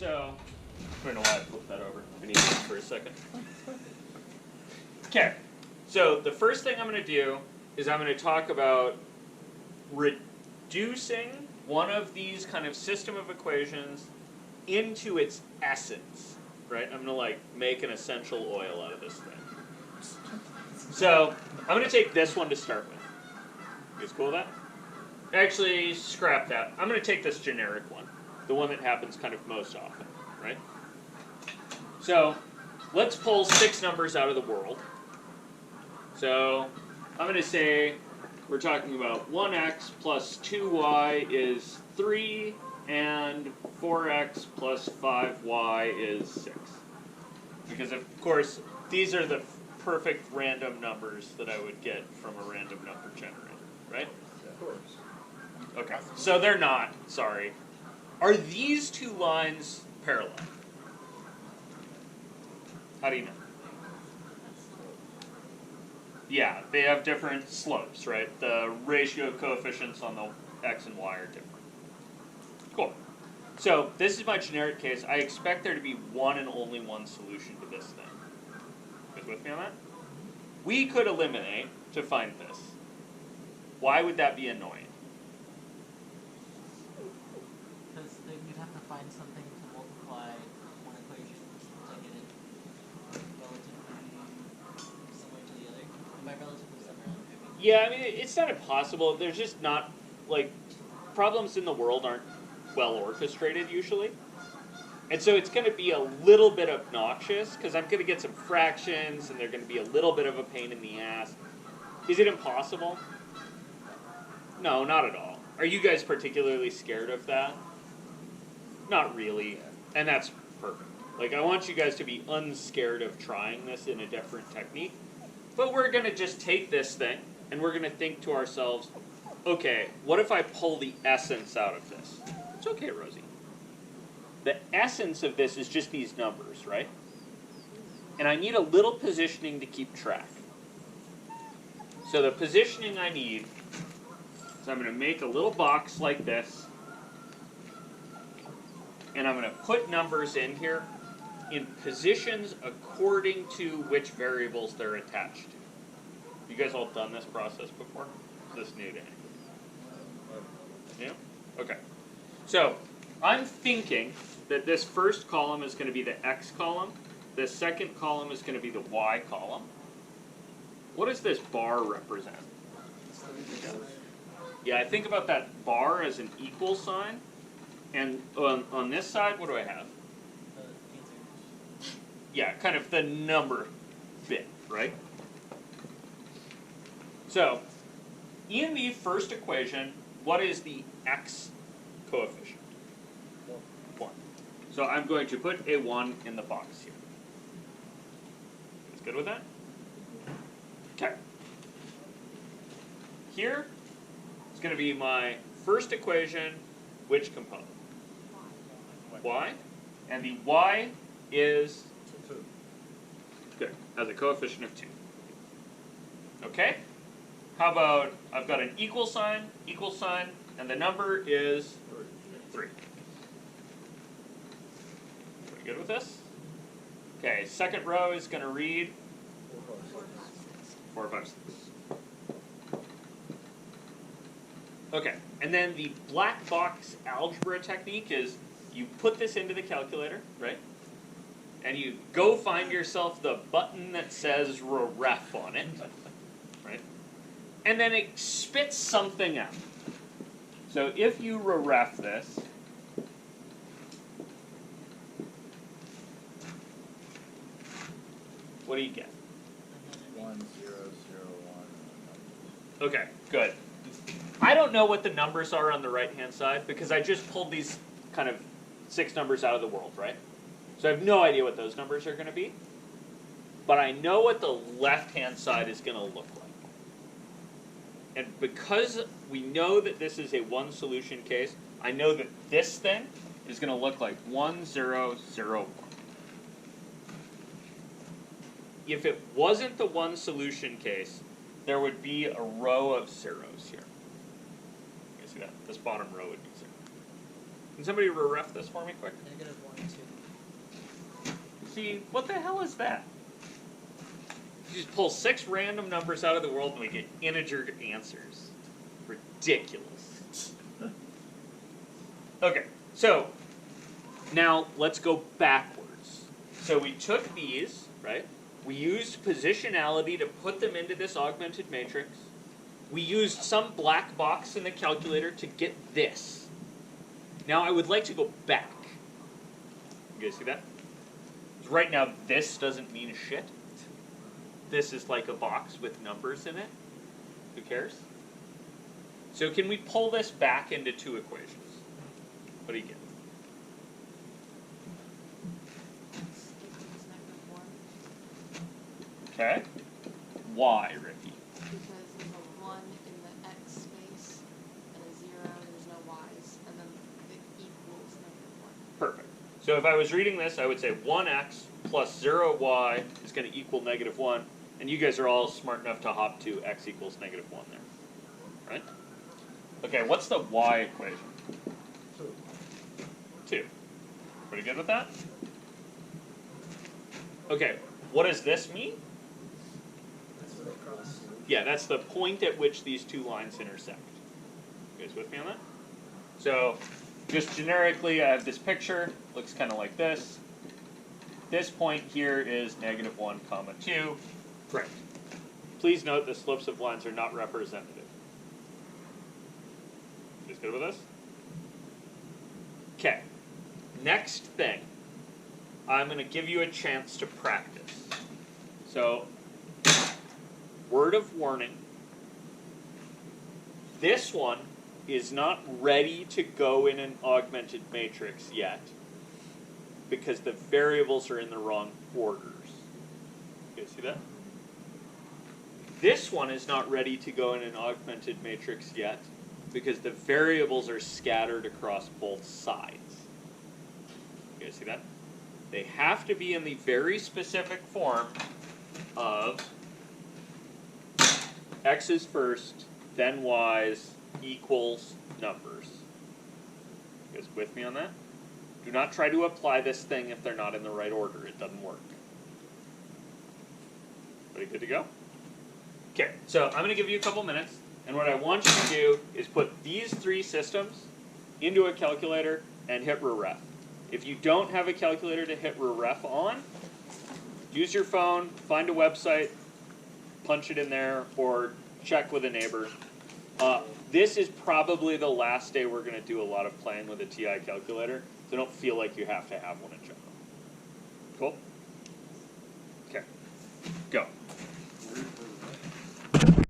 So, I don't know why I flipped that over. I need it for a second. Okay, so the first thing I'm going to do is I'm going to talk about reducing one of these kind of system of equations into its essence, right? I'm going to like make an essential oil out of this thing. So I'm going to take this one to start with. You guys cool with that? Actually, scrap that. I'm going to take this generic one, the one that happens kind of most often, right? So let's pull 6 numbers out of the world. So I'm going to say we're talking about 1x plus 2y is 3, and 4x plus 5y is 6. Because, of course, these are the perfect random numbers that I would get from a random number generator, right? Of course. Okay, so they're not, sorry. Are these 2 lines parallel? How do you know? Yeah, they have different slopes, right? The ratio of coefficients on the x and y are different. Cool. So this is my generic case. I expect there to be one and only one solution to this thing. You guys with me on that? We could eliminate to find this. Why would that be annoying? Because then you'd have to find something to multiply one equation to get it relatively similar to the other. And by relatively similar, I mean. Yeah, I mean, it's not impossible. There's just not, like, problems in the world aren't well orchestrated usually. And so it's going to be a little bit obnoxious because I'm going to get some fractions and they're going to be a little bit of a pain in the ass. Is it impossible? No, not at all. Are you guys particularly scared of that? Not really. And that's perfect. Like, I want you guys to be unscared of trying this in a different technique. But we're going to just take this thing and we're going to think to ourselves, okay, what if I pull the essence out of this? It's okay, Rosie. The essence of this is just these numbers, right? And I need a little positioning to keep track. So the positioning I need is I'm going to make a little box like this. And I'm going to put numbers in here in positions according to which variables they're attached to. You guys all done this process before? Is this new to anyone? Yeah? Okay. So, I'm thinking that this first column is going to be the x column. The second column is going to be the y column. What does this bar represent? Yeah, I think about that bar as an equal sign. And on this side, what do I have? Yeah, kind of the number bit, right? So, in the first equation, what is the x coefficient? 1. So I'm going to put a 1 in the box here. That's good with that? Okay. Here is going to be my first equation. Which component? Y. And the y is 2. good, has a coefficient of 2. Okay? How about I've got an equal sign, and the number is 3. We good with this? Okay, second row is going to read 4, 5, 6. Okay, and then the black box algebra technique is you put this into the calculator, right? And you go find yourself the button that says ref on it, right? And then it spits something out. So if you ref this, what do you get? 1, 0, 0, 1. Okay, good. I don't know what the numbers are on the right-hand side because I just pulled these kind of 6 numbers out of the world, right? So I have no idea what those numbers are going to be. But I know what the left-hand side is going to look like. And because we know that this is a one solution case, I know that this thing is going to look like 1, 0, 0, 1. If it wasn't the one solution case, there would be a row of zeros here. You see that? This bottom row would be 0. Can somebody ref this for me quick? Negative 1, 2. See, what the hell is that? You just pull 6 random numbers out of the world and we get integer answers. Ridiculous. Okay, so now let's go backwards. So we took these, right? We used positionality to put them into this augmented matrix. We used some black box in the calculator to get this. Now I would like to go back. You guys see that? Right now this doesn't mean shit. This is like a box with numbers in it. Who cares? So can we pull this back into 2 equations? What do you get? X equals -1 Okay. Why, Ricky? because there's a 1 in the x space and a 0, there's no y's, and then it equals -1. Perfect. So if I was reading this, I would say 1x plus 0y is going to equal -1, and you guys are all smart enough to hop to x equals -1 there. Right? Okay, what's the y equation? 2. Pretty good with that? Okay, what does this mean? That's what they cross. Yeah, that's the point at which these 2 lines intersect. You guys with me on that? So, just generically, I have this picture, looks kind of like this. This point here is -1, 2. Great. Please note the slopes of lines are not representative. You guys good with this? Okay. Next thing, I'm going to give you a chance to practice. So, word of warning, this one is not ready to go in an augmented matrix yet because the variables are in the wrong orders. You guys see that? This one is not ready to go in an augmented matrix yet because the variables are scattered across both sides. You guys see that? They have to be in the very specific form of x's first, then y's, equals numbers. You guys with me on that? Do not try to apply this thing if they're not in the right order. It doesn't work. Everybody good to go? Okay, so I'm going to give you a couple minutes, and what I want you to do is put these 3 systems into a calculator and hit ref. If you don't have a calculator to hit ref on, use your phone, find a website, punch it in there, or check with a neighbor. This is probably the last day we're going to do a lot of playing with a TI calculator, so don't feel like you have to have one in general. Cool? Okay, go.